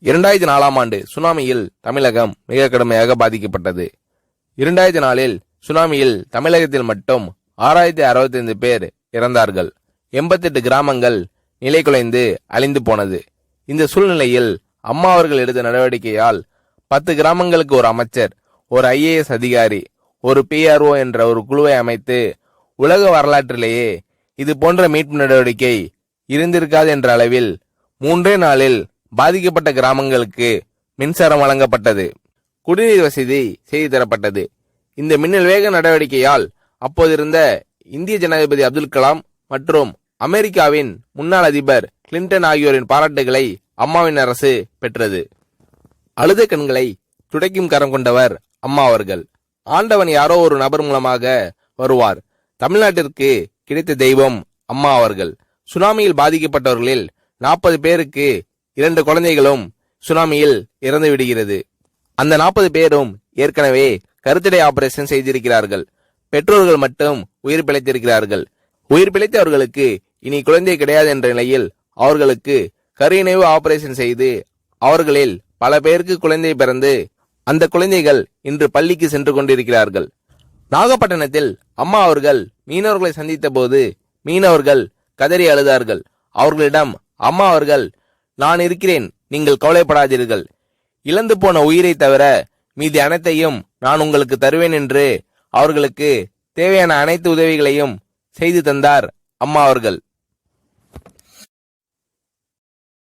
2004ஆம் ஆண்டு சுனாமியில் தமிழகம் மிக கடுமையாக பாதிக்கப்பட்டது. 2004இல் சுனாமியில் தமிழகத்தில் மட்டும் 6065 பேர் இறந்தார்கள். 88 கிராமங்கள் நிலைகுலைந்து அழிந்து போனது. இந்த சூழ்நிலையில் அம்மா அவர்கள் எடுத்த நடவடிக்கையால் 10 கிராமங்களுக்கு ஒரு அமைச்சர், ஒரு IAS அதிகாரி, ஒரு PRO என்ற ஒரு குழுவை அமைத்து உலக வரலாற்றிலேயே இது போன்ற மீட்பு நடவடிக்கை இருந்திருக்காது என்ற அளவில் 3 நாளில் பாதிக்கப்பட்ட கிராமங்களுக்கு மின்சாரம் வழங்கப்பட்டது. குடிநீர் வசதி செய்து தரப்பட்டது. இந்த மின்னல் வேக நடவடிக்கையால் அப்போதிருந்த இந்திய ஜனாதிபதி அப்துல் கலாம் மற்றும் அமெரிக்காவின் முன்னாள் அதிபர் கிளின்டன் ஆகியோரின் பாராட்டுகளை அம்மாவின் அரசு பெற்றது. அழுத கண்களை துடைக்கும் கரம் கொண்டவர் அம்மா அவர்கள். ஆண்டவன் யாரோ ஒரு நபர் மூலமாக வருவார். தமிழ்நாட்டிற்கு கிடைத்த தெய்வம் அம்மா அவர்கள். சுனாமியில் பாதிக்கப்பட்டவர்களில் 40 பேருக்கு 2 குழந்தைகளும் சுனாமியில் இறந்து விடுகிறது. அந்த 40 பேரும் ஏற்கனவே கருத்தடை ஆபரேஷன் செய்திருக்கிறார்கள். பெற்றோர்கள் மட்டும் உயிர் பிழைத்திருக்கிறார்கள். உயிர் பிழைத்தவர்களுக்கு இனி குழந்தை கிடையாது என்ற நிலையில் அவர்களுக்கு கருணைவு ஆபரேஷன் செய்து அவர்களில் பல பேருக்கு குழந்தை பிறந்து அந்த குழந்தைகள் இன்று பள்ளிக்கு சென்று கொண்டிருக்கிறார்கள். நாகப்பட்டினத்தில் அம்மா அவர்கள் மீனவர்களை சந்தித்த போது மீனவர்கள் கதறி அழுதார்கள். அவர்களிடம் அம்மா அவர்கள், நான் இருக்கிறேன், நீங்கள் கவலைப்படாதீர்கள், இழந்து போன உயிரை தவிர மீதி அனைத்தையும் நான் உங்களுக்கு தருவேன் என்று அவர்களுக்கு தேவையான அனைத்து உதவிகளையும் செய்து தந்தார் அம்மா அவர்கள்.